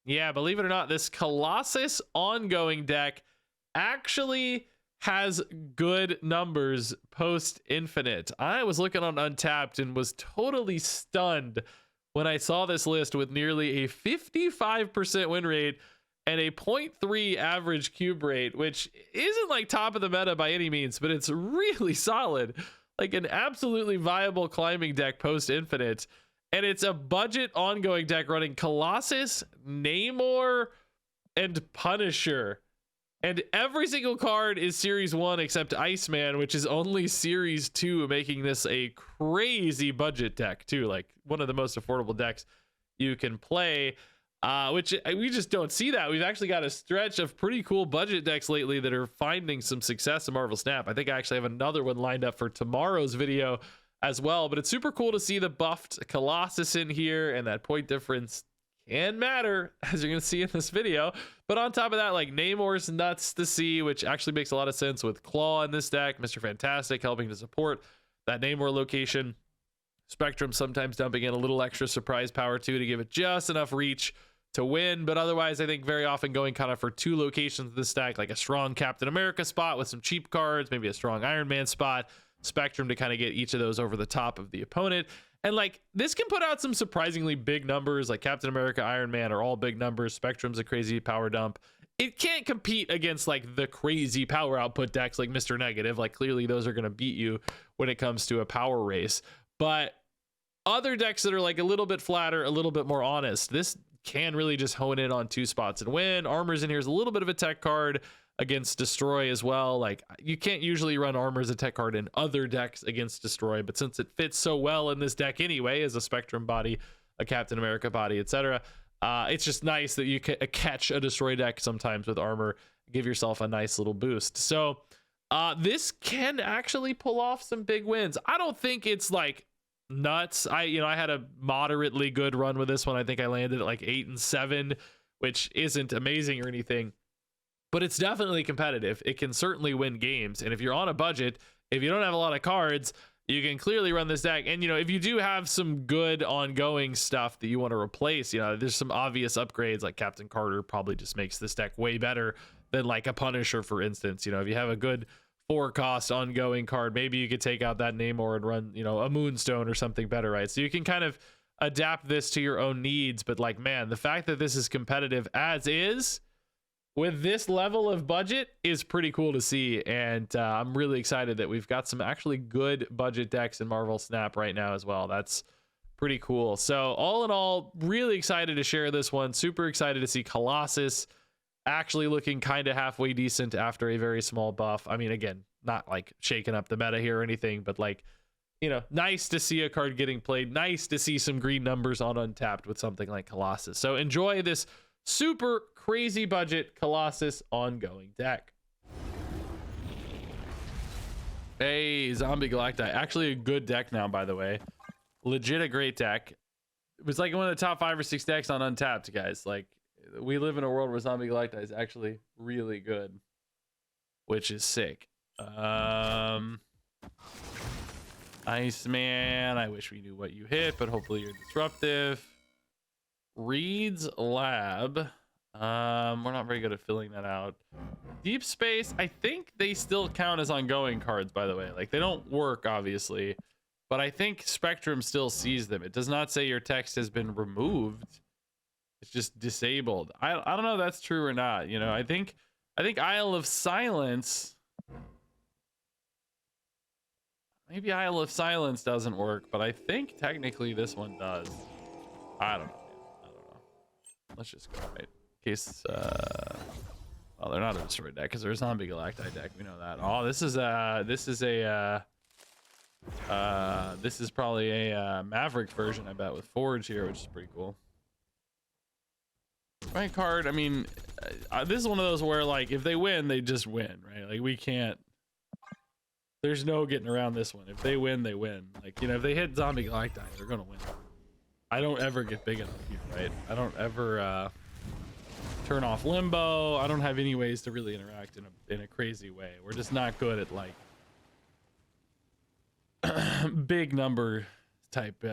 Yeah, believe it or not, this Colossus ongoing deck actually has good numbers post infinite. I was looking on Untapped and was totally stunned when I saw this list with nearly a 55% win rate and a 0.3 average cube rate, which isn't like top of the meta by any means, but it's really solid. Like an absolutely viable climbing deck post infinite. And it's a budget ongoing deck running Colossus, Namor, and Punisher. And every single card is Series 1 except Iceman, which is only Series 2, making this a crazy budget deck, too. Like, one of the most affordable decks you can play, which we just don't see that. We've actually got a stretch of pretty cool budget decks lately that are finding some success in Marvel Snap. I think I actually have another one lined up for tomorrow's video as well, but it's super cool to see the buffed Colossus in here, and that point difference can matter, as you're going to see in this video. But on top of that, like, Namor's nuts to see, which actually makes a lot of sense with Claw in this deck. Mr. Fantastic helping to support that Namor location. Spectrum sometimes dumping in a little extra surprise power too to give it just enough reach to win. But otherwise, I think very often going kind of for two locations in this stack, like a strong Captain America spot with some cheap cards, maybe a strong Iron Man spot, Spectrum to kind of get each of those over the top of the opponent. And like, this can put out some surprisingly big numbers, like Captain America, Iron Man are all big numbers. Spectrum's a crazy power dump. It can't compete against like the crazy power output decks like Mr. Negative. Like, clearly those are going to beat you when it comes to a power race. But other decks that are like a little bit flatter, a little bit more honest, this can really just hone in on two spots and win. Armor's in here is a little bit of a tech card against Destroy as well. Like, you can't usually run Armor as a tech card in other decks against Destroy, but since it fits so well in this deck anyway, as a Spectrum body, a Captain America body, etc., it's just nice that you can catch a Destroy deck sometimes with Armor, give yourself a nice little boost. So this can actually pull off some big wins. I don't think it's like nuts. I had a moderately good run with this one. I think I landed at like 8 and 7, which isn't amazing or anything, but it's definitely competitive. It can certainly win games. And if you're on a budget, if you don't have a lot of cards, you can clearly run this deck. And, if you do have some good ongoing stuff that you want to replace, there's some obvious upgrades, like Captain Carter probably just makes this deck way better than like a Punisher, for instance. If you have a good 4-cost ongoing card, maybe you could take out that Namor and run, a Moonstone or something better, right? So you can kind of adapt this to your own needs. But like, man, the fact that this is competitive as is, with this level of budget, is pretty cool to see. And I'm really excited that we've got some actually good budget decks in Marvel Snap right now as well. That's pretty cool. So all in all, really excited to share this one. Super excited to see Colossus actually looking kind of halfway decent after a very small buff. I mean, again, not like shaking up the meta here or anything, but like, nice to see a card getting played. Nice to see some green numbers on Untapped with something like Colossus. So enjoy this super crazy budget Colossus ongoing deck. Hey, Zombie Galacti. Actually a good deck now, by the way. Legit a great deck. It was like one of the top 5 or 6 decks on Untapped, guys. Like, we live in a world where Zombie Galacti is actually really good, which is sick. Iceman, I wish we knew what you hit, but hopefully you're disruptive. Reed's Lab. We're not very good at filling that out. Deep Space, I think they still count as ongoing cards, by the way. Like, they don't work, obviously, but I think Spectrum still sees them. It does not say your text has been removed. It's just disabled. I don't know if that's true or not. I think Isle of Silence. Maybe Isle of Silence doesn't work, but I think technically this one does. I don't know. Let's just go, right? In case, well, they're not a destroyed deck because they're a Zombie Galacti deck. We know that. Oh, this is probably a Maverick version, I bet, with Forge here, which is pretty cool. Right card. I mean, this is one of those where, like, if they win, they just win, right? Like, we can't. There's no getting around this one. If they win, they win. Like, if they hit Zombie Galacti, they're gonna win. I don't ever get big enough here, right? I don't ever turn off Limbo. I don't have any ways to really interact in a crazy way. We're just not good at like big number type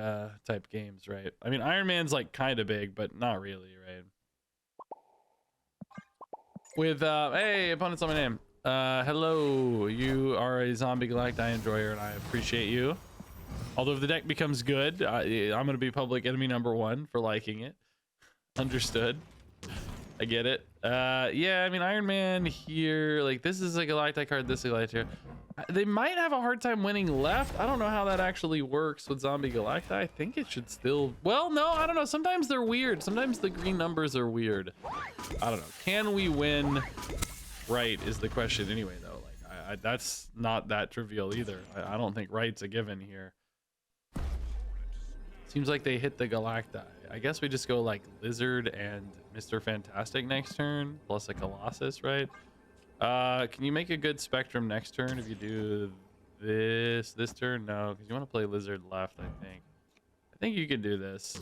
games, right? I mean, Iron Man's like kind of big, but not really, right? with hey, opponents on my name. Hello, you are a zombie Galacti enjoyer, and I appreciate you. Although if the deck becomes good, I'm gonna be public enemy #1 for liking it. Understood. I get it. Yeah, I mean, Iron Man here, like, this is a Galacti card, this is a Galacti here. They might have a hard time winning left. I don't know how that actually works with zombie Galacti. I think it should still, well, no, I don't know. Sometimes they're weird. Sometimes the green numbers are weird. I don't know. Can we win right is the question anyway, though. Like, that's not that trivial either. I don't think right's a given here. Seems like they hit the Galacti. I guess we just go like Lizard and Mr. Fantastic next turn, plus a Colossus, right? Can you make a good Spectrum next turn if you do this turn? No, because you want to play Lizard left, I think you could do this.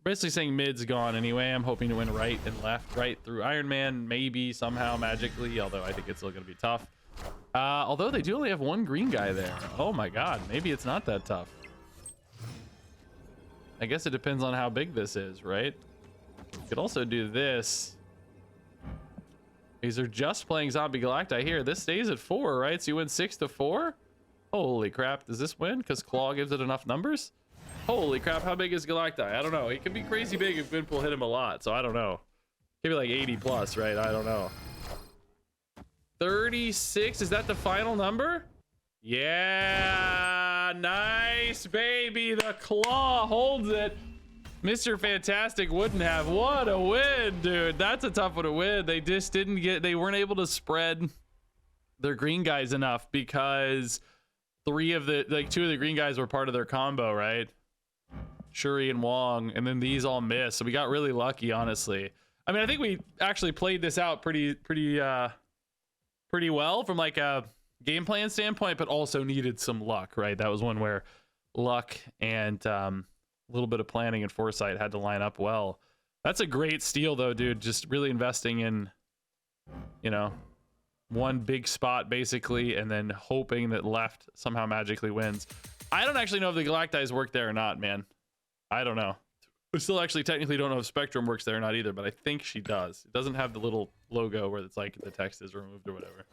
Basically saying mid's gone anyway. I'm hoping to win right and left, right through Iron Man, maybe somehow magically, although I think it's still going to be tough. Although they do only have one green guy there. Oh my god, maybe it's not that tough. I guess it depends on how big this is, right? You could also do this. These are just playing Zombie Galacti here. This stays at 4, right? So you win 6-4? Holy crap, does this win? Because Claw gives it enough numbers? Holy crap, how big is Galacti? I don't know. He could be crazy big if Gwynpool hit him a lot, so I don't know. Maybe like 80 plus, right? I don't know. 36, is that the final number? Yeah, nice, baby. The Claw holds it. Mr. Fantastic wouldn't have. What a win, dude. That's a tough one to win. They just didn't get, they weren't able to spread their green guys enough because two of the green guys were part of their combo, right? Shuri and Wong, and then these all missed. So we got really lucky, honestly. I mean, I think we actually played this out pretty well from like a game plan standpoint, but also needed some luck, right? That was one where luck and a little bit of planning and foresight had to line up well. That's a great steal though, dude. Just really investing in, you know, one big spot basically, and then hoping that left somehow magically wins. I don't actually know if the Galacti's work there or not, man. I don't know. We still actually technically don't know if Spectrum works there or not either, but I think she does. It doesn't have the little logo where it's like the text is removed or whatever.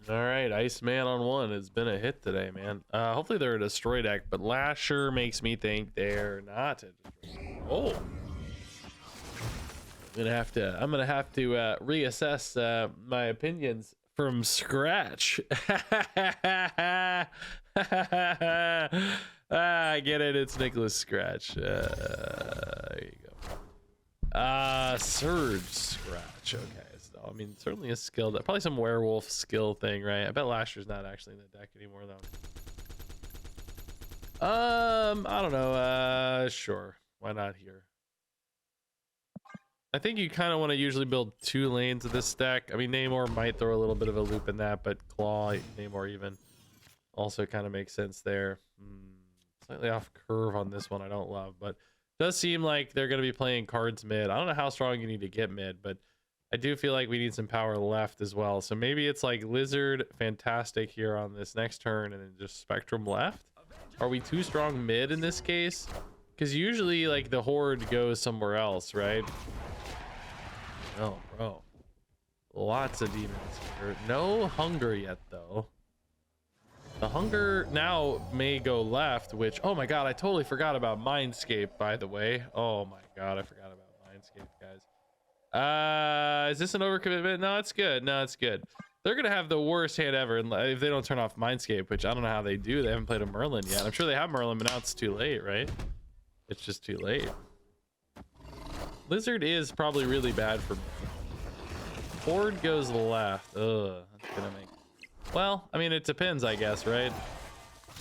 All right, Iceman on 1 has been a hit today, man. Hopefully they're a destroy deck, but Lasher makes me think they're not a destroy. Oh, I'm gonna have to reassess my opinions from scratch. I get it. It's Nicholas Scratch. There you go. Surge Scratch. Okay. I mean, certainly a skill, probably some werewolf skill thing, right? I bet Lasher's not actually in the deck anymore, though. I don't know. Sure, why not here? I think you kind of want to usually build 2 lanes of this deck. I mean, Namor might throw a little bit of a loop in that, but Claw, Namor even also kind of makes sense there. Slightly off curve on this one, I don't love, but it does seem like they're going to be playing cards mid. I don't know how strong you need to get mid, but I do feel like we need some power left as well. So maybe it's like Lizard Fantastic here on this next turn and then just Spectrum left. Are we too strong mid in this case? Because usually like the Horde goes somewhere else, right? Oh, bro. Lots of demons here. No Hunger yet, though. The Hunger now may go left, which, oh my god, I totally forgot about Mindscape, by the way. Oh my god, I forgot about Mindscape, guys. Is this an overcommitment? No, it's good. No, it's good. They're gonna have the worst hand ever if they don't turn off Mindscape, which I don't know how they do. They haven't played a Merlin yet. I'm sure they have Merlin, but now it's too late, right? It's just too late. Lizard is probably really bad for me. Horde goes left. Ugh, that's gonna make... Well, I mean, it depends, I guess, right?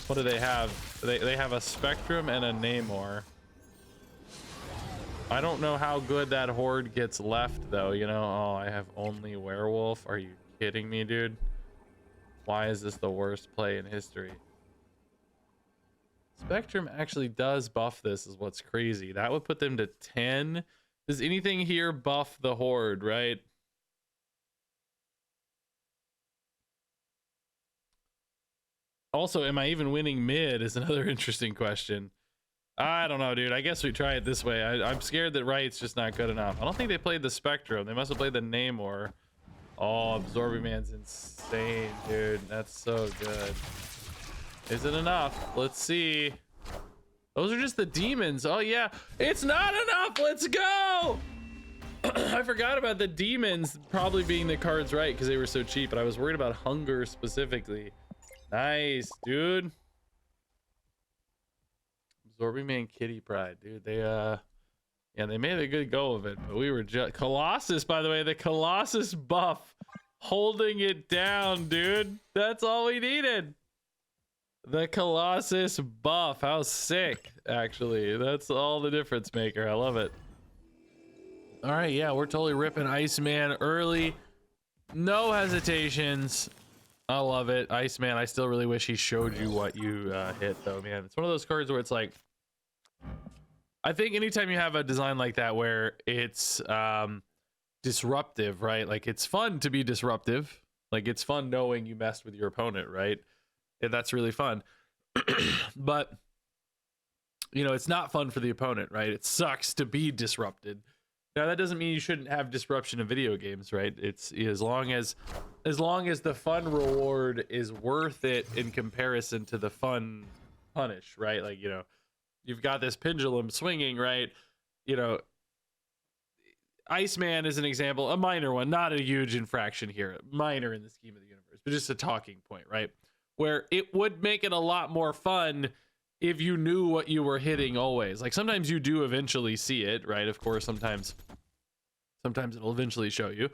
What do they have? They have a Spectrum and a Namor. I don't know how good that Horde gets left, though, you know? Oh, I have only Werewolf. Are you kidding me, dude? Why is this the worst play in history? Spectrum actually does buff this, is what's crazy. That would put them to 10. Does anything here buff the Horde, right? Also, am I even winning mid is another interesting question. I don't know, dude. I guess we try it this way. I'm scared that right's just not good enough. I don't think they played the Spectrum. They must have played the Namor. Oh, Absorbing Man's insane, dude. That's so good. Is it enough? Let's see. Those are just the demons. Oh, yeah. It's not enough. Let's go. I forgot about the demons probably being the cards right because they were so cheap, but I was worried about hunger specifically. Nice, dude. Absorbing Man Kitty Pride, dude. They yeah, they made a good go of it, but we were just Colossus, by the way, the Colossus buff holding it down, dude. That's all we needed. The Colossus buff. How sick, actually. That's all the difference maker. I love it. All right, yeah, we're totally ripping Iceman early. No hesitations. I love it. Iceman, I still really wish he showed you what you hit, though, man. It's one of those cards where it's like, I think anytime you have a design like that where it's disruptive, right? Like, it's fun to be disruptive. Like, it's fun knowing you messed with your opponent, right? Yeah, that's really fun. But, you know, it's not fun for the opponent, right? It sucks to be disrupted. Now, that doesn't mean you shouldn't have disruption in video games, right? It's as long as the fun reward is worth it in comparison to the fun punish, right? Like, you know, you've got this pendulum swinging, right? You know, Iceman is an example, a minor one, not a huge infraction here, minor in the scheme of the universe, but just a talking point, right? Where it would make it a lot more fun if you knew what you were hitting always. Like, sometimes you do eventually see it, right? Of course, sometimes it'll eventually show you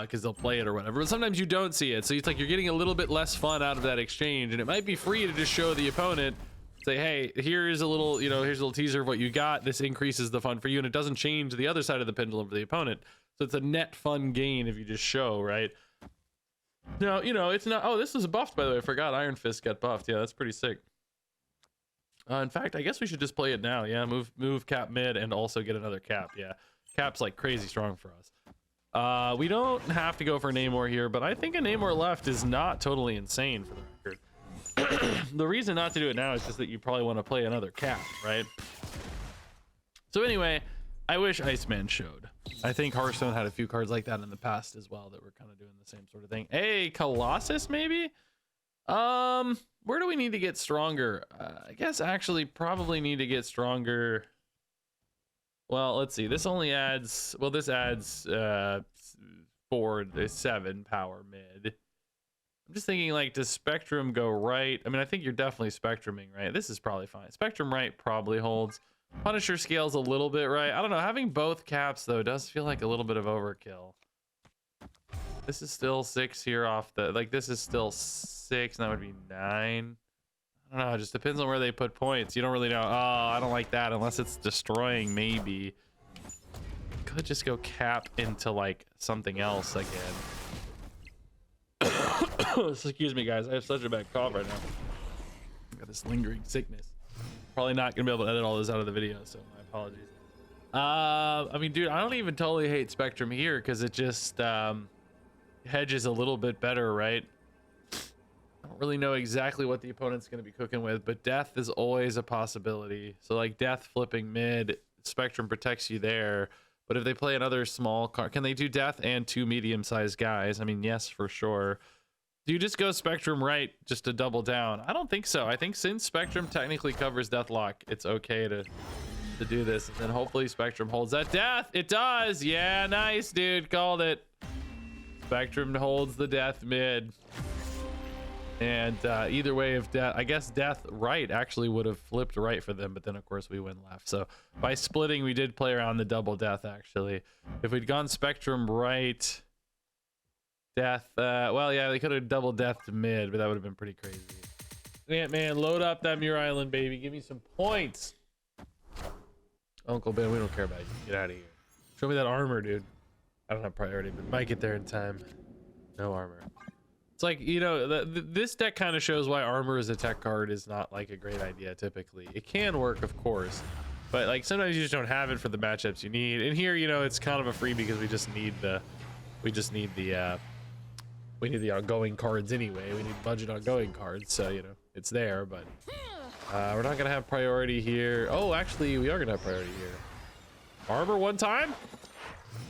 because they'll play it or whatever, but sometimes you don't see it. So it's like you're getting a little bit less fun out of that exchange, and it might be free to just show the opponent, say, hey, here's a little, you know, here's a little teaser of what you got. This increases the fun for you, and it doesn't change the other side of the pendulum for the opponent. So it's a net fun gain if you just show, right? No, you know, it's not. Oh, this was buffed, by the way. I forgot Iron Fist got buffed. Yeah, that's pretty sick. In fact, I guess we should just play it now. Yeah, move Cap mid and also get another Cap. Yeah, Cap's like crazy strong for us. We don't have to go for Namor here, but I think a Namor left is not totally insane for the record. The reason not to do it now is just that you probably want to play another Cap, right? So anyway, I wish Iceman showed. I think Hearthstone had a few cards like that in the past as well that were kind of doing the same sort of thing. Hey, Colossus maybe? Where do we need to get stronger? I guess actually probably need to get stronger. Well, let's see. This only adds, well, this adds 4 to 7 power mid. I'm just thinking, like, does Spectrum go right? I mean, I think you're definitely Spectruming, right? This is probably fine. Spectrum right probably holds. Punisher scales a little bit, right? I don't know. Having both caps, though, does feel like a little bit of overkill. This is still 6 here off the, like, this is still 6, and that would be 9. I don't know. It just depends on where they put points. You don't really know. Oh, I don't like that unless it's destroying, maybe. Could just go cap into, like, something else again. Excuse me, guys. I have such a bad cough right now. I got this lingering sickness. Probably not gonna be able to edit all this out of the video, so my apologies. I mean, dude, I don't even totally hate Spectrum here because it just hedges a little bit better, right? I don't really know exactly what the opponent's gonna be cooking with, but death is always a possibility. So like death flipping mid, Spectrum protects you there. But if they play another small card, can they do death and 2 medium-sized guys? I mean, yes, for sure. Do you just go Spectrum right just to double down? I don't think so. I think since Spectrum technically covers Deathlock, it's okay to do this. And then hopefully Spectrum holds that death. It does. Yeah, nice, dude. Called it. Spectrum holds the death mid. And either way of death, I guess death right actually would have flipped right for them, but then of course we went left. So by splitting, we did play around the double death actually. If we'd gone Spectrum right, death, well, yeah, they could have double death to mid, but that would have been pretty crazy. Man, load up that Muir Island, baby. Give me some points. Uncle Ben, we don't care about you. Get out of here. Show me that armor, dude. I don't have priority, but might get there in time. No armor. It's like, you know, this deck kind of shows why armor as a tech card is not like a great idea typically. It can work, of course, but like sometimes you just don't have it for the matchups you need. And here, you know, it's kind of a free because we need the ongoing cards anyway. We need budget ongoing cards, so you know it's there. But We're not gonna have priority here. Oh, actually, we are gonna have priority here. Armor one time?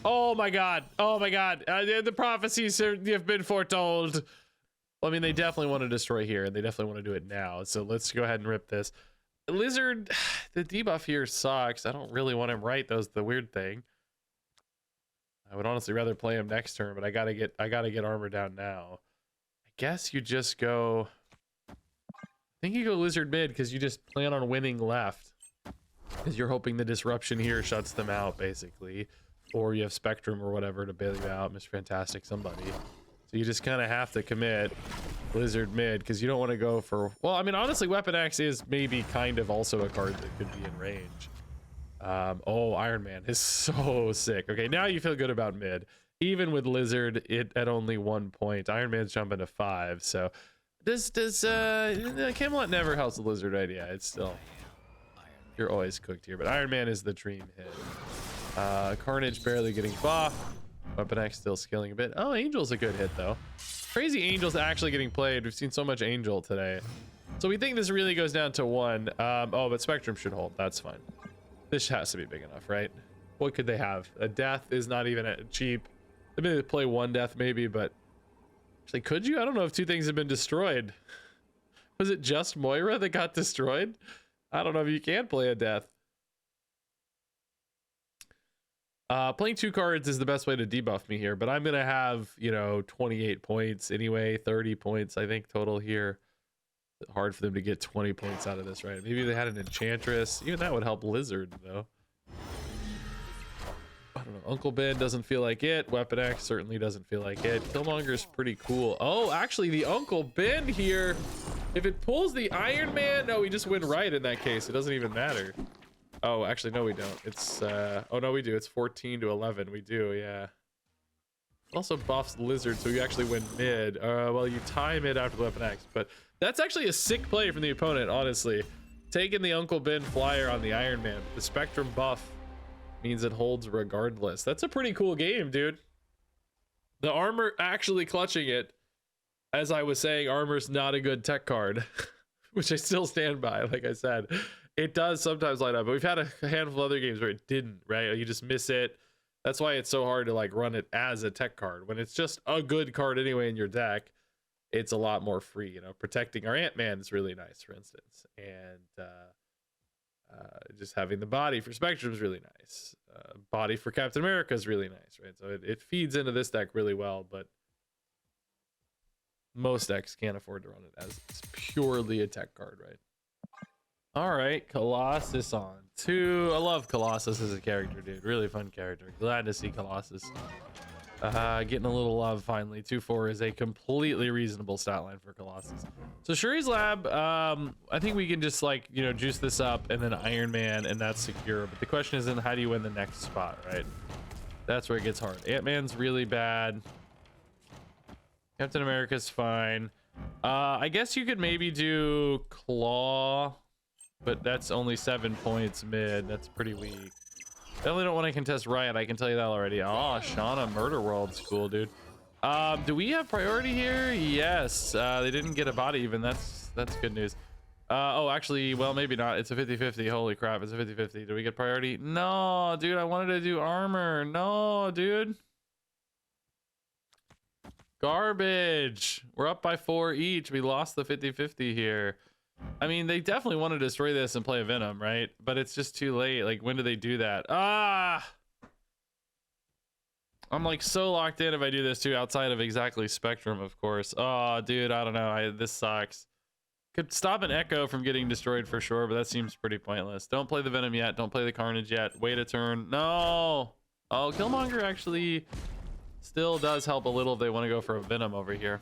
Oh my god. Oh my god. The prophecies have been foretold. Well, I mean, they definitely want to destroy here, and they definitely want to do it now. So let's go ahead and rip this. Lizard, the debuff here sucks. I don't really want him right. That was the weird thing. I would honestly rather play him next turn, but I gotta get armor down now. I guess you just go. I think you go lizard mid because you just plan on winning left. Because you're hoping the disruption here shuts them out, basically. Or you have Spectrum or whatever to bail you out, Mr. Fantastic, somebody. So you just kind of have to commit Lizard mid, because you don't want to go for... Well, I mean, honestly, Weapon X is maybe kind of also a card that could be in range. Oh, Iron Man is so sick. Okay, now you feel good about mid. Even with Lizard, it at only 1 point. Iron Man's jumping to 5, so... Does Camelot never helps the Lizard idea. It's still... You're always cooked here, but Iron Man is the dream hit. Carnage barely getting buffed. Weapon X still scaling a bit. Oh, Angel's a good hit though. Crazy Angel's actually getting played. We've seen so much Angel today. So we think this really goes down to 1. Oh, but Spectrum should hold. That's fine. This has to be big enough, right? What could they have? A death is not even cheap. They may play 1 death maybe, but actually, could you? I don't know if 2 things have been destroyed. Was it just Moira that got destroyed? I don't know if you can play a death. Playing 2 cards is the best way to debuff me here, but I'm gonna have, you know, 28 points anyway, 30 points I think total here. Hard for them to get 20 points out of this, right? Maybe they had an Enchantress. Even that would help Lizard though. I don't know. Uncle Ben doesn't feel like it. Weapon X certainly doesn't feel like it. Killmonger's pretty cool. Oh, actually the Uncle Ben here, if it pulls the Iron Man, no, we just win right in that case. It doesn't even matter. Oh, actually, no, we don't. It's, oh, no, we do. It's 14 to 11. We do, yeah. It also buffs Lizard, so you actually win mid. Well, you tie mid after the Weapon X, but that's actually a sick play from the opponent, honestly. Taking the Uncle Ben flyer on the Iron Man. The Spectrum buff means it holds regardless. That's a pretty cool game, dude. The armor actually clutching it. As I was saying, armor's not a good tech card, which I still stand by, like I said. It does sometimes light up, but we've had a handful of other games where it didn't, right? You just miss it. That's why it's so hard to like run it as a tech card. When it's just a good card anyway in your deck, it's a lot more free. You know, protecting our Ant-Man is really nice, for instance. And just having the body for Spectrum is really nice. Body for Captain America is really nice, right? So it feeds into this deck really well, but most decks can't afford to run it as it's purely a tech card, right? All right, Colossus on 2. I love Colossus as a character, dude. Really fun character. Glad to see Colossus getting a little love finally. 2-4 is a completely reasonable stat line for Colossus. So Shuri's Lab, I think we can just like, you know, juice this up and then Iron Man and that's secure. But the question is then how do you win the next spot, right? That's where it gets hard. Ant-Man's really bad. Captain America's fine. I guess you could maybe do Claw. But that's only 7 points mid. That's pretty weak. Definitely don't want to contest Riot. I can tell you that already. Oh, Shauna Murder World's cool, dude. Do we have priority here? Yes. They didn't get a body even. That's good news. Oh, actually, well, maybe not. It's a 50-50. Holy crap. It's a 50-50. Do we get priority? No, dude. I wanted to do armor. No, dude. Garbage. We're up by 4 each. We lost the 50-50 here. I mean, they definitely want to destroy this and play a Venom, right? But it's just too late. Like, when do they do that? Ah! I'm like so locked in if I do this too, outside of exactly Spectrum, of course. Oh, dude, I don't know. This sucks. Could stop an Echo from getting destroyed for sure, but that seems pretty pointless. Don't play the Venom yet. Don't play the Carnage yet. Wait a turn. No! Oh, Killmonger actually still does help a little if they want to go for a Venom over here.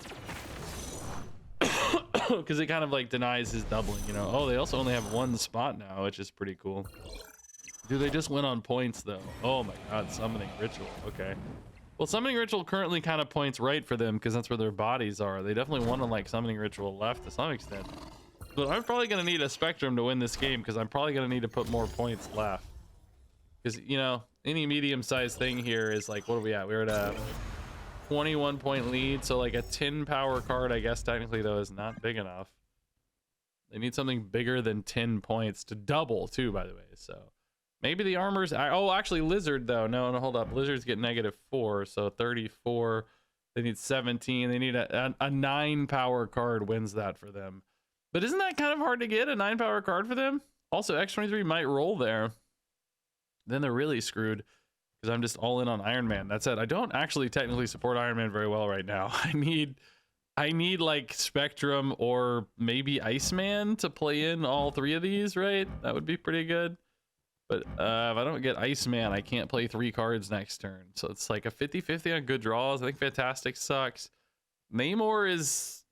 Because it kind of like denies his doubling, you know. Oh, they also only have 1 spot now, which is pretty cool. Do they just win on points though? Oh my god, Summoning Ritual. Okay. Well, Summoning Ritual currently kind of points right for them because that's where their bodies are. They definitely want to like Summoning Ritual left to some extent. But I'm probably going to need a Spectrum to win this game because I'm probably going to need to put more points left. Because, you know, any medium-sized thing here is like, what are we at? We're at a 21 point lead, so like a 10 power card, I guess technically though, is not big enough. They need something bigger than 10 points to double too, by the way. So maybe the armor's, oh, actually Lizard though. No, hold up. Lizards get -4, so 34. They need 17. They need a 9 power card wins that for them. But isn't that kind of hard to get, a 9 power card for them? Also, X-23 might roll there. Then they're really screwed because I'm just all in on Iron Man. That's it. I don't actually technically support Iron Man very well right now. I need like Spectrum or maybe Iceman to play in all 3 of these, right? That would be pretty good. But if I don't get Iceman, I can't play 3 cards next turn. So it's like a 50-50 on good draws. I think Fantastic sucks. Namor is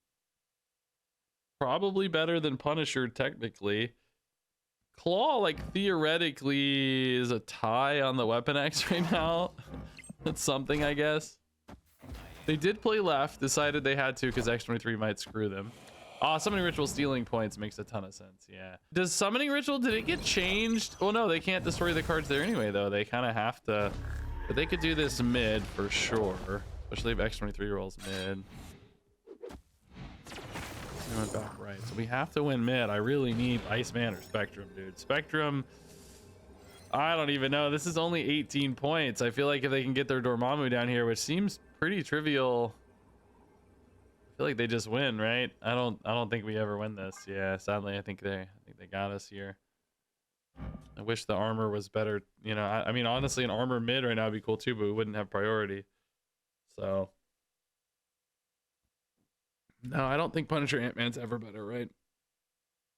probably better than Punisher technically. Claw, like, theoretically is a tie on the Weapon X right now. That's something, I guess. They did play left, decided they had to because X-23 might screw them. Summoning Ritual stealing points makes a ton of sense, yeah. Does Summoning Ritual, did it get changed? Well, no, they can't destroy the cards there anyway, though. They kind of have to, but they could do this mid for sure, especially if X-23 rolls mid. We went back right, so we have to win mid. I really need Iceman or Spectrum, dude. Spectrum, I don't even know. This is only 18 points. I feel like if they can get their Dormammu down here, which seems pretty trivial, I feel like they just win, right? I don't think we ever win this. Yeah, sadly, I think they got us here. I wish the armor was better. You know, I mean, honestly, an armor mid right now would be cool too, but we wouldn't have priority. So. No, I don't think Punisher Ant-Man's ever better, right?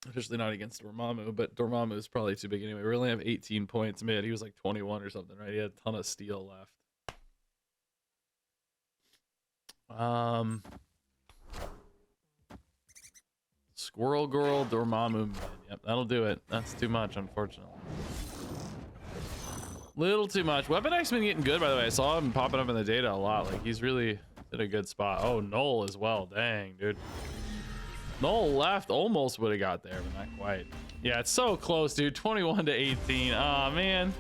Especially not against Dormammu, but Dormammu is probably too big anyway. We only have 18 points mid. He was like 21 or something, right? He had a ton of steel left. Squirrel Girl, Dormammu mid. Yep, that'll do it. That's too much, unfortunately. Little too much. Weapon X been getting good, by the way. I saw him popping up in the data a lot. Like, he's really in a good spot. Oh, Null as well. Dang, dude. Null left, almost would have got there, but not quite. Yeah, it's so close, dude. 21 to 18. Oh man,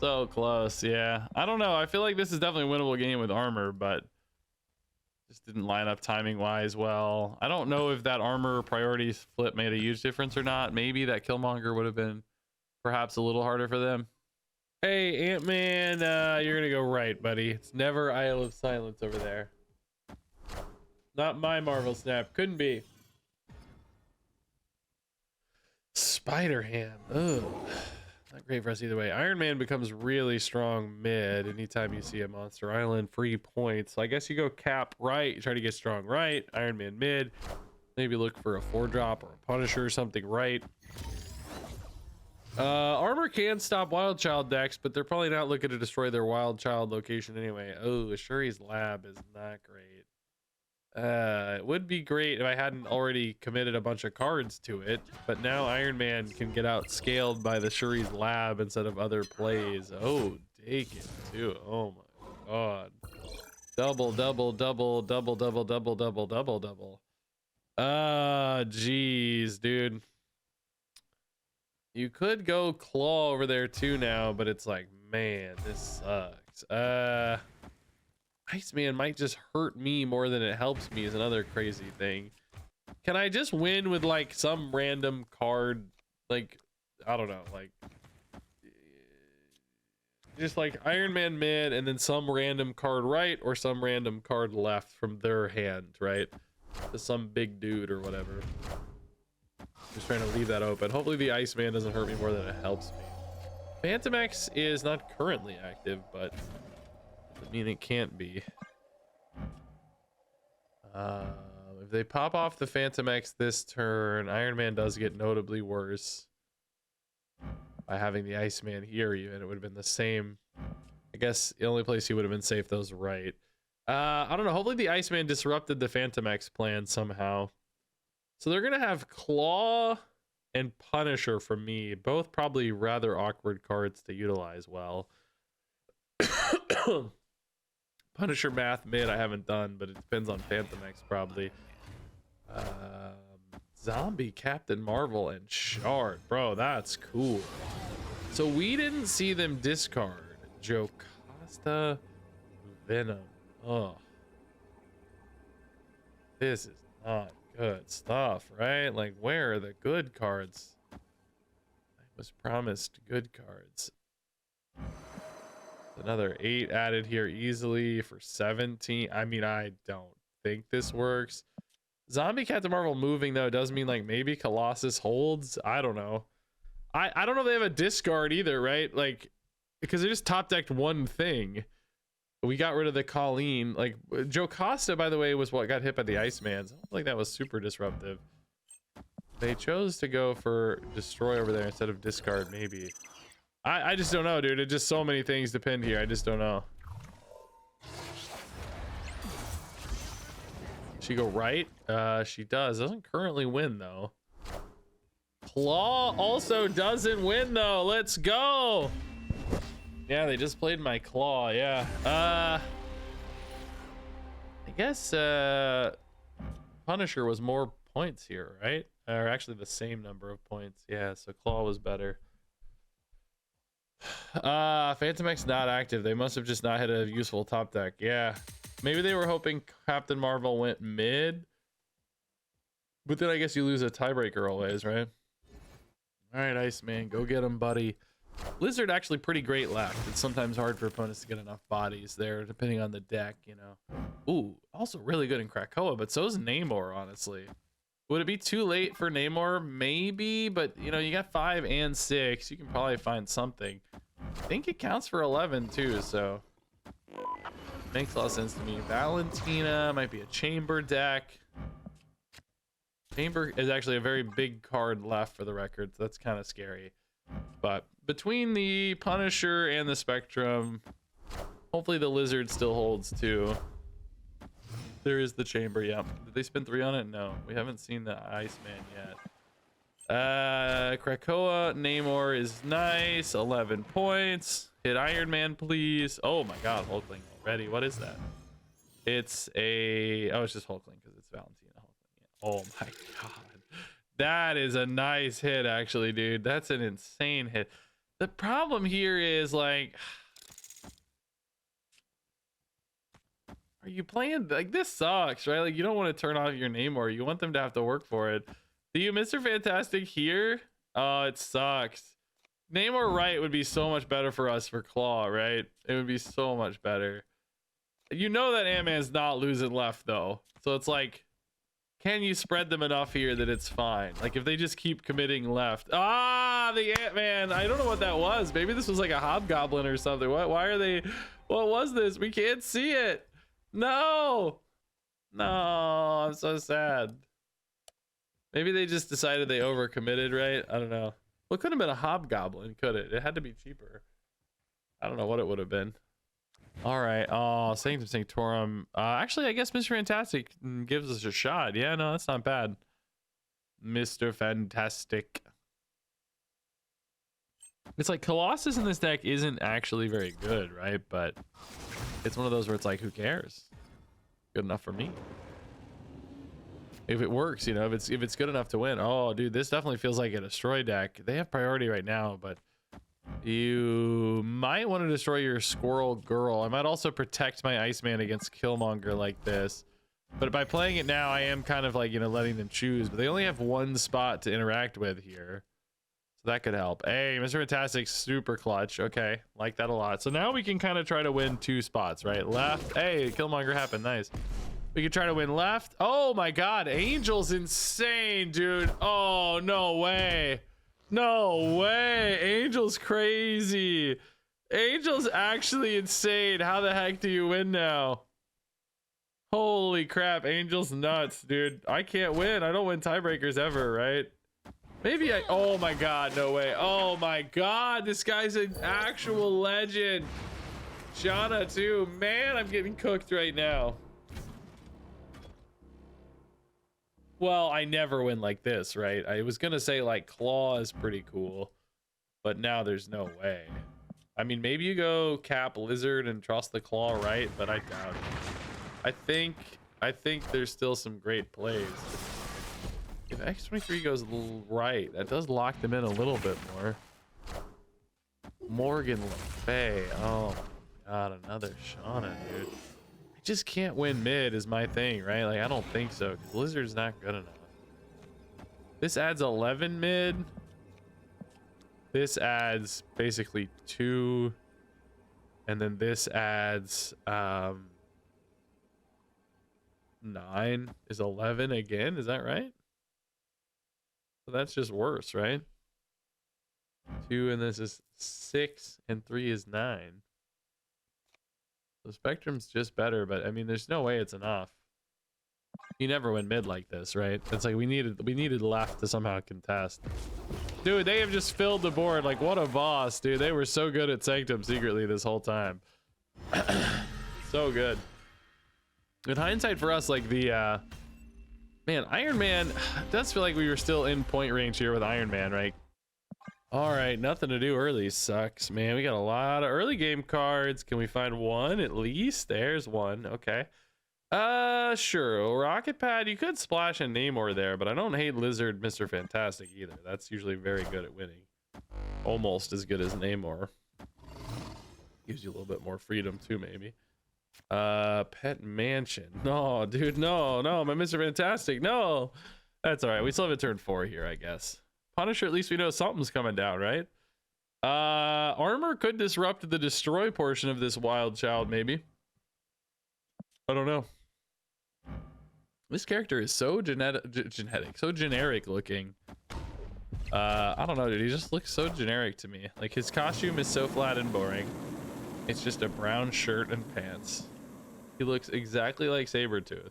so close. Yeah, I don't know. I feel like this is definitely a winnable game with armor, but just didn't line up timing wise well. I don't know if that armor priority flip made a huge difference or not. Maybe that Killmonger would have been perhaps a little harder for them. Hey, Ant-Man, you're gonna go right, buddy. It's never Isle of Silence over there. Not my Marvel Snap. Couldn't be. Spider-Ham. Ugh. Not great for us either way. Iron Man becomes really strong mid anytime you see a Monster Island. Free points. So I guess you go Cap right. You try to get strong right. Iron Man mid. Maybe look for a 4-drop or a Punisher or something right. Armor can stop Wild Child decks, but they're probably not looking to destroy their Wild Child location anyway. Oh, Shuri's Lab is not great. It would be great if I hadn't already committed a bunch of cards to it, but now Iron Man can get outscaled by the Shuri's Lab instead of other plays. Oh, take it too. Oh my god. Double, double, double, double, double, double, double, double, double. Jeez, dude. You could go Claw over there too now, but it's like, man, this sucks. Iceman might just hurt me more than it helps me is another crazy thing. Can I just win with like some random card? Like, I don't know, like just like Iron Man mid and then some random card right or some random card left from their hand, right? To some big dude or whatever. Just trying to leave that open. Hopefully the Iceman doesn't hurt me more than it helps me. Phantom X is not currently active, but I mean it can't be. If they pop off the Phantom X this turn, Iron Man does get notably worse by having the Iceman here. Even it would have been the same. I guess the only place he would have been safe though is right. I don't know. Hopefully the Iceman disrupted the Phantom X plan somehow. So they're gonna have Claw and Punisher for me, both probably rather awkward cards to utilize well. Punisher math mid I haven't done, but it depends on Phantom X probably. Zombie, Captain Marvel, and Shard. Bro, that's cool. So we didn't see them discard Jocasta, Venom. Oh, this is not Good stuff, right? Like, where are the good cards? I was promised good cards. Another 8 added here easily for 17. I mean, I don't think this works. Zombie Captain Marvel moving, though, does mean, like, maybe Colossus holds. I don't know. I don't know if they have a discard either, right? Like, because they just top decked one thing. We got rid of the Colleen. Like, Joe Costa, by the way, was what got hit by the Iceman. I don't think that was super disruptive. They chose to go for destroy over there instead of discard, maybe. I just don't know, dude. It's just so many things depend here. I just don't know. She go right? She does. Doesn't currently win, though. Claw also doesn't win, though. Let's go. Yeah, they just played my Claw. Yeah. I guess Punisher was more points here, right? Or actually the same number of points. Yeah, so Claw was better. Phantom X not active. They must have just not had a useful top deck. Yeah, maybe they were hoping Captain Marvel went mid, but then I guess you lose a tiebreaker always, right? All right, Iceman, go get him, buddy. Lizard actually pretty great left. It's sometimes hard for opponents to get enough bodies there, depending on the deck, you know. Ooh, also really good in Krakoa, but so is Namor, honestly. Would it be too late for Namor? Maybe, but you know, you got 5 and 6. You can probably find something. I think it counts for 11 too, so makes a lot of sense to me. Valentina might be a chamber deck. Chamber is actually a very big card left for the record, so that's kind of scary. But between the Punisher and the Spectrum, hopefully the Lizard still holds too. There is the chamber, yeah. Did they spend 3 on it? No, we haven't seen the Iceman yet. Krakoa Namor is nice. 11 points. Hit Iron Man, please. Oh my god, Hulkling already. What is that? It's a... Oh, it's just Hulkling because it's Valentina Hulkling. Yeah. Oh my god. That is a nice hit, actually, dude. That's an insane hit. The problem here is, like... Are you playing like this? Sucks, right? Like, you don't want to turn off your Namor. You want them to have to work for it. Do you Mr. Fantastic here? Oh, it sucks. Namor right would be so much better for us for Claw, right? It would be so much better. You know that Ant-Man's not losing left though, so it's like, can you spread them enough here that it's fine? Like, if they just keep committing left. Ah, the Ant-Man. I don't know what that was. Maybe this was like a hobgoblin or something. What? Why are they? What was this? We can't see it. No, I'm so sad. Maybe they just decided they overcommitted, right? I don't know. Well, it couldn't have been a hobgoblin, could it? It had to be cheaper. I don't know what it would have been. All right. Oh, Sanctum Sanctorum. Actually, I guess Mr. Fantastic gives us a shot. Yeah, no, that's not bad. Mr. Fantastic. It's like Colossus in this deck isn't actually very good, right? But it's one of those where it's like, who cares? Good enough for me. If it works, you know, if it's good enough to win. Oh, dude, this definitely feels like a destroy deck. They have priority right now, but you might want to destroy your Squirrel Girl. I might also protect my Iceman against Killmonger like this. But by playing it now, I am kind of like, you know, letting them choose. But they only have one spot to interact with here. So that could help. Hey, Mr. Fantastic's super clutch. Okay, like that a lot. So now we can kind of try to win 2 spots, right? Left. Hey, Killmonger happened. Nice. We could try to win left. Oh my god, Angel's insane, dude. Oh, no way. No way. Angel's crazy. Angel's actually insane. How the heck do you win now? Holy crap, Angel's nuts, dude. I can't win. I don't win tiebreakers ever, right? Maybe I... Oh my god, no way. Oh my god, this guy's an actual legend. Shauna too. Man, I'm getting cooked right now. Well, I never win like this, right? I was gonna say like Claw is pretty cool, but now there's no way. I mean, maybe you go Cap Lizard and trust the Claw, right? But I doubt it. I think there's still some great plays. If X23 goes right, that does lock them in a little bit more. Morgan Le Fay. Oh my god, another Shauna, dude. just can't win mid is my thing, right? Like, I don't think so. Blizzard's not good enough. This adds 11 mid. This adds basically 2. And then this adds 9 is 11 again. Is that right? So that's just worse, right? 2 and this is 6 and 3 is 9. The Spectrum's just better, but I mean, there's no way it's enough. You never win mid like this, right? It's like we needed left to somehow contest. Dude, they have just filled the board. Like, what a boss, dude. They were so good at Sanctum secretly this whole time. So good. In hindsight for us, like the man, Iron Man does feel like we were still in point range here with Iron Man, right? All right, nothing to do early sucks, man. We got a lot of early game cards. Can we find one at least? There's one. Okay. Sure. Rocket Pad, you could splash a Namor there, but I don't hate Lizard Mr. Fantastic either. That's usually very good at winning. Almost as good as Namor. Gives you a little bit more freedom too, maybe. Pet Mansion. No, dude, no, my Mr. Fantastic. No. That's all right. We still have a turn 4 here, I guess. Punisher, at least we know something's coming down, right? Armor could disrupt the destroy portion of this wild child, maybe. I don't know. This character is so so generic looking. I don't know, dude. He just looks so generic to me. Like, his costume is so flat and boring. It's just a brown shirt and pants. He looks exactly like Sabretooth.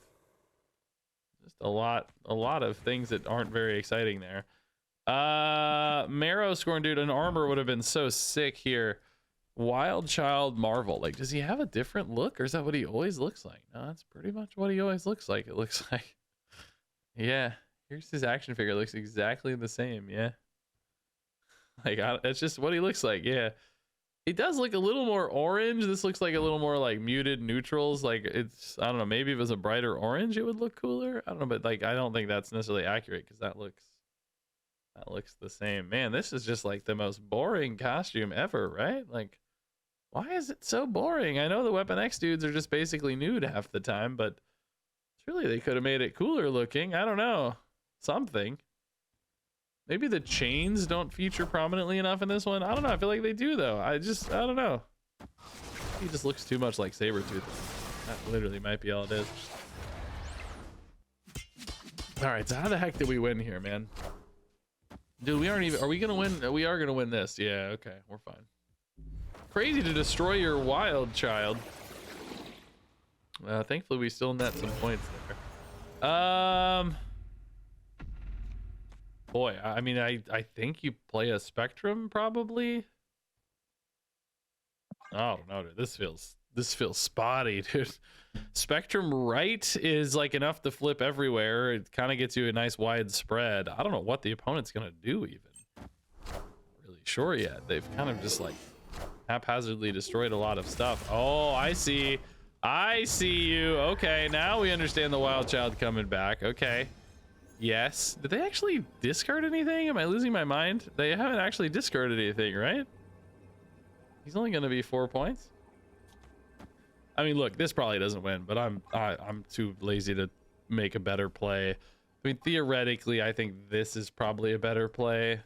Just a lot of things that aren't very exciting there. Marrow scoring, dude. An armor would have been so sick here. Wild Child Marvel. Like, does he have a different look, or is that what he always looks like? No, that's pretty much what he always looks like. It looks like, yeah. Here's his action figure. It looks exactly the same. Yeah. Like, that's just what he looks like. Yeah. He does look a little more orange. This looks like a little more like muted neutrals. Like, it's, I don't know, maybe if it was a brighter orange, it would look cooler. I don't know, but like, I don't think that's necessarily accurate because that looks the same. Man, this is just like the most boring costume ever, right? Like, why is it so boring? I know the Weapon X dudes are just basically nude half the time, but surely they could have made it cooler looking. I don't know. Something. Maybe the chains don't feature prominently enough in this one. I don't know. I feel like they do, though. I don't know. He just looks too much like Sabretooth. That literally might be all it is. All right, so how the heck did we win here, man? Dude, we aren't even... Are we going to win? We are going to win this. Yeah, okay. We're fine. Crazy to destroy your wild child. Thankfully, we still net some points there. Boy, I mean, I think you play a Spectrum, probably. Oh, no, dude. This feels spotty, dude. Spectrum right is like enough to flip everywhere. It kind of gets you a nice wide spread. I don't know what the opponent's going to do, even. Not really sure yet. They've kind of just like haphazardly destroyed a lot of stuff. Oh, I see you. Okay, now we understand the wild child coming back. Okay, yes. Did they actually discard anything? Am I losing my mind? They haven't actually discarded anything, right? He's only gonna be 4 points. I mean, look, this probably doesn't win, but I'm too lazy to make a better play. I mean, theoretically, I think this is probably a better play.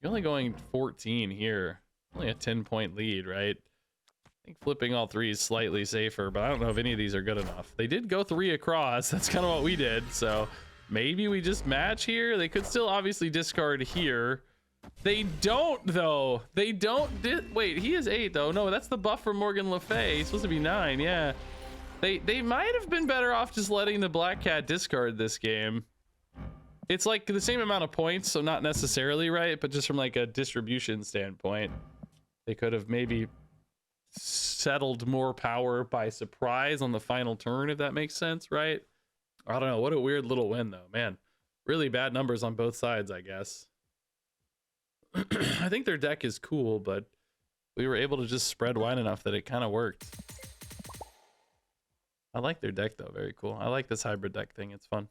You're only going 14 here. Only a 10-point lead, right? I think flipping all 3 is slightly safer, but I don't know if any of these are good enough. They did go 3 across. That's kind of what we did. So maybe we just match here. They could still obviously discard here. They don't, though. They don't. Wait, he is 8, though. No, that's the buff from Morgan Le Fay. He's supposed to be 9. Yeah. They might have been better off just letting the Black Cat discard this game. It's like the same amount of points, so not necessarily, right? But just from like a distribution standpoint, they could have maybe settled more power by surprise on the final turn, if that makes sense, right? I don't know. What a weird little win, though. Man, really bad numbers on both sides, I guess. I think their deck is cool, but we were able to just spread wide enough that it kind of worked. I like their deck, though. Very cool. I like this hybrid deck thing. It's fun.